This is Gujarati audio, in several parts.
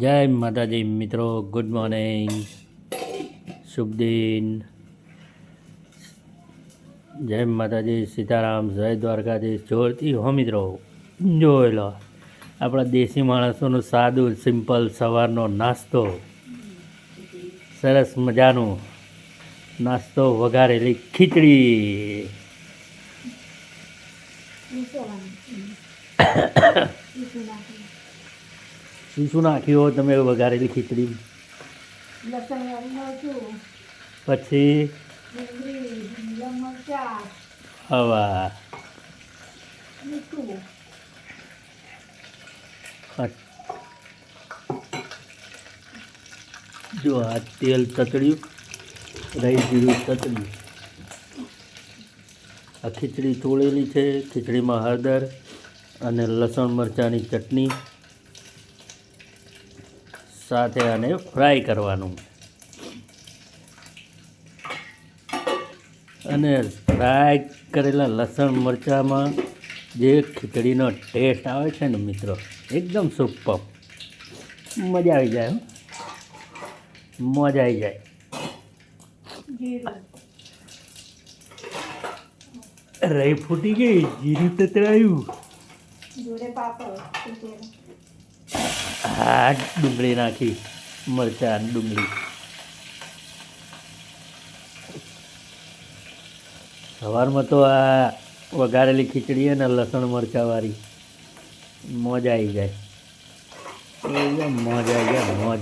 જય માતાજી મિત્રો, ગુડ મોર્નિંગ, શુભ દિન. જય માતાજી, સીતારામ, જય દ્વારકાધીશ. જોરથી હો મિત્રો, જોઈ લો આપણા દેશી માણસોનું સાદું સિમ્પલ સવારનો નાસ્તો. સરસ મજાનો નાસ્તો, વઘારેલી ખીચડી. શું નાખ્યું હોય તમે વઘારેલી ખીચડી? પછી હવા જો આ તેલ તતડ્યું, રાઈ જીરું તતડ્યું. આ ખીચડી તોળેલી છે. ખીચડીમાં હળદર અને લસણ મરચાંની ચટણી સાથે આને ફ્રાય કરવાનું. અને ફ્રાય કરેલા લસણ મરચાંમાં જે ખીચડીનો ટેસ્ટ આવે છે ને મિત્રો, એકદમ સુપર. મજા આવી જાય, મજા આવી જાય. રહી ફૂટી ગઈ, જીરું તતરાયું. હા, ડુંગળી નાખી, મરચાં ડુંગળી. સવારમાં તો આ વઘારેલી ખીચડી અને લસણ મરચાંવાળી મોજ આવી જાય. એકદમ મોજ આવી જાય, મોજ.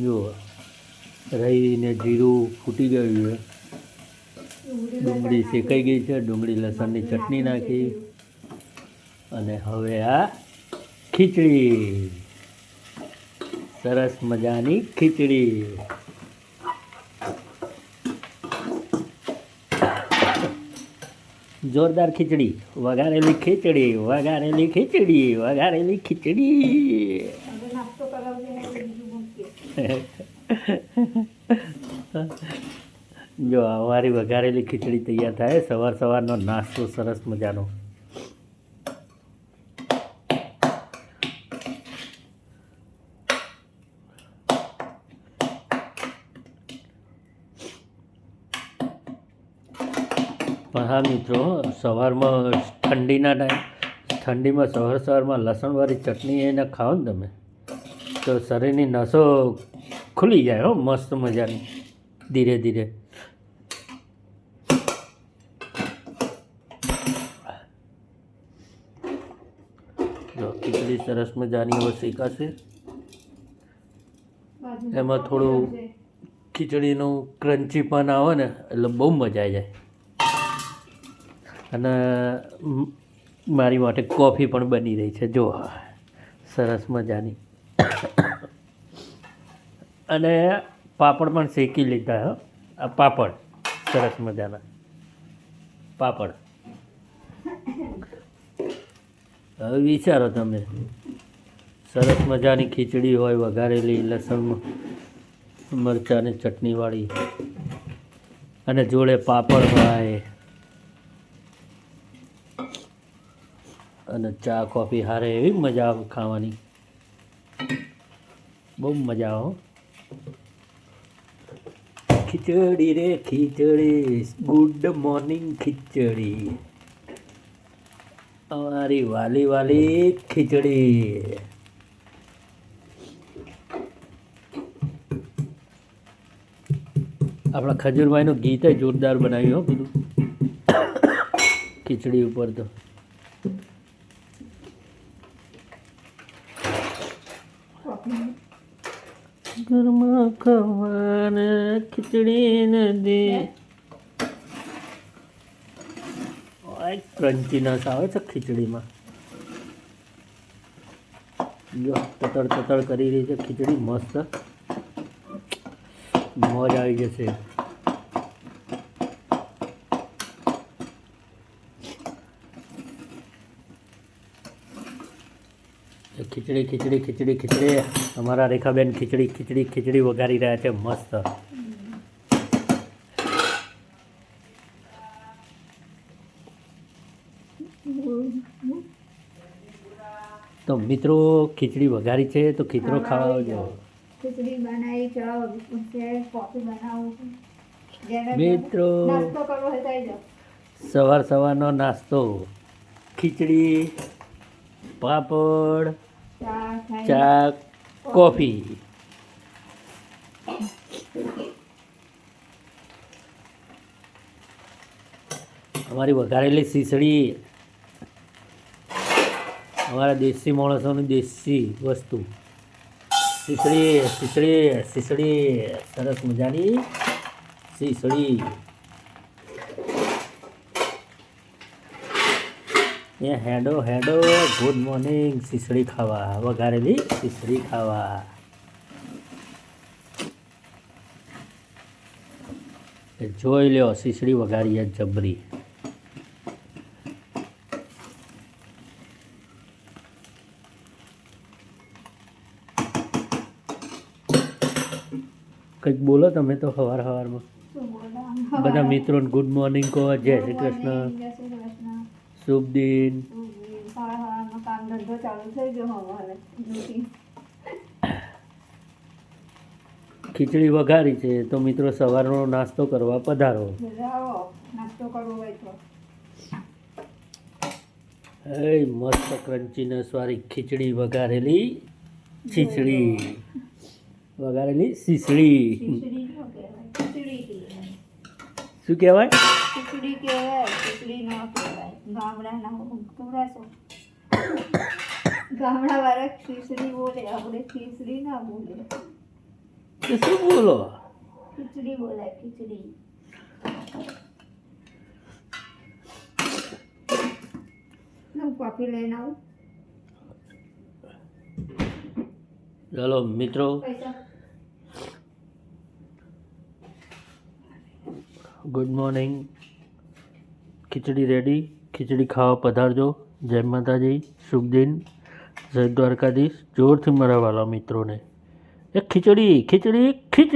જુઓ, રહીને જીરું ફૂટી ગયું છે, ડુંગળી શેકાઈ ગઈ છે, ડુંગળી લસણની ચટણી નાખી, અને હવે આ ખીચડી, સરસ મજાની ખીચડી. જોરદાર ખીચડી, વઘારેલી ખીચડી, વઘારેલી ખીચડી, વઘારેલી ખીચડી. જો અમારી વઘારેલી ખીચડી તૈયાર થાય. સવાર સવારનો નાસ્તો સરસ મજાનો. પણ હા મિત્રો, સવારમાં ઠંડીમાં સવારમાં લસણવાળી ચટણી એને ખાઓ ને તમે, તો શરીરની નસો ખુલી જાય હો, મસ્ત મજાની. ધીરે ધીરે જો ખીચડી સરસ મજાની હવે શેકાશે. એમાં થોડું ખીચડીનું ક્રન્ચી પણ આવે ને, એટલે બહુ મજા આવી જાય. અને મારી માટે કોફી પણ બની રહી છે, જો સરસ મજાની. અને પાપડ પણ શેકી લીધા. આ પાપડ સરસ મજાના પાપડ. હવે વિચારો તમે, સરસ મજાની ખીચડી હોય, વઘારેલી લસણ મરચાંની ચટણીવાળી, અને જોડે પાપડ હોય, અને ચા કોફી હારે, એવી મજા આવે ખાવાની. બહુ મજા આવે. ખીચડી રે ખીચડી, ગુડ મોર્નિંગ ખીચડી, અમારી વાલી વાલી ખીચડી. આપણા ખજૂરભાઈનું ગીત જોરદાર બનાવ્યું હો પેલું ખીચડી ઉપર. તો ઘરમાં ખવાને ખીચડી નથી, ક્રન્ચીનેસ આવે છે ખીચડીમાં. જો તતડ તતડ કરી રહી છે ખીચડી, મસ્ત મોજ આવી જશે. ખીચડી ખીચડી ખીચડી ખીચડી. અમારા રેખાબેન ખીચડી ખીચડી ખીચડી વઘારી રહ્યા છે, મસ્ત. તો મિત્રો ખીચડી વઘારી છે તો ખીચડો ખાવા આવજો. ખીચડી બનાવી ચા છે, કોફી બનાવું. મિત્રો નાસ્તો કરવો હોય તો આવી જાઓ. સવારનો નાસ્તો ખીચડી, પાપડ, ચા, કોફી. અમારી વઘારેલી ખીચડી અમારા દેશી માણસોની દેશી વસ્તુ. ખીચડી સરસ મજાની ખીચડી. એ હેડો ગુડ મોર્નિંગ. ખીચડી ખાવા, વઘારેલી ખીચડી ખાવા. જોઈ લ્યો ખીચડી વઘારી જબરી. કંઈક બોલો તમે તો સવારમાં બધા મિત્રોને ગુડ મોર્નિંગ કહો. જય શ્રી કૃષ્ણ, શુભ દિન. કામ ધંધો ચાલુ થઈ ગયો હવે. ખીચડી વઘારી છે તો મિત્રો સવારનો નાસ્તો કરવા પધારો. નાસ્તો કરવો હોય તો મસ્ત ક્રન્ચી નસવાળી ખીચડી વઘારેલી ખીચડી. વઘારેલી ખીચડી શું કહેવાય? ખીચડી કહેવાય. ખીચડી ન કહેવાય. ગામડાવાળા ખીચડી બોલે, આપણે ખીચડી ના બોલે. તો શું બોલો? ખીચડી બોલાય, ખીચડી. હું કોફી લઈને આવું. ચાલો મિત્રો, ગુડ મોર્નિંગ. ખીચડી રેડી. ખીચડી ખાવા પધારજો. જય માતાજી, શુભ દિન, જય દ્વારકાધીશ. જોરથી મારા વાલા મિત્રોને એક ખીચડી.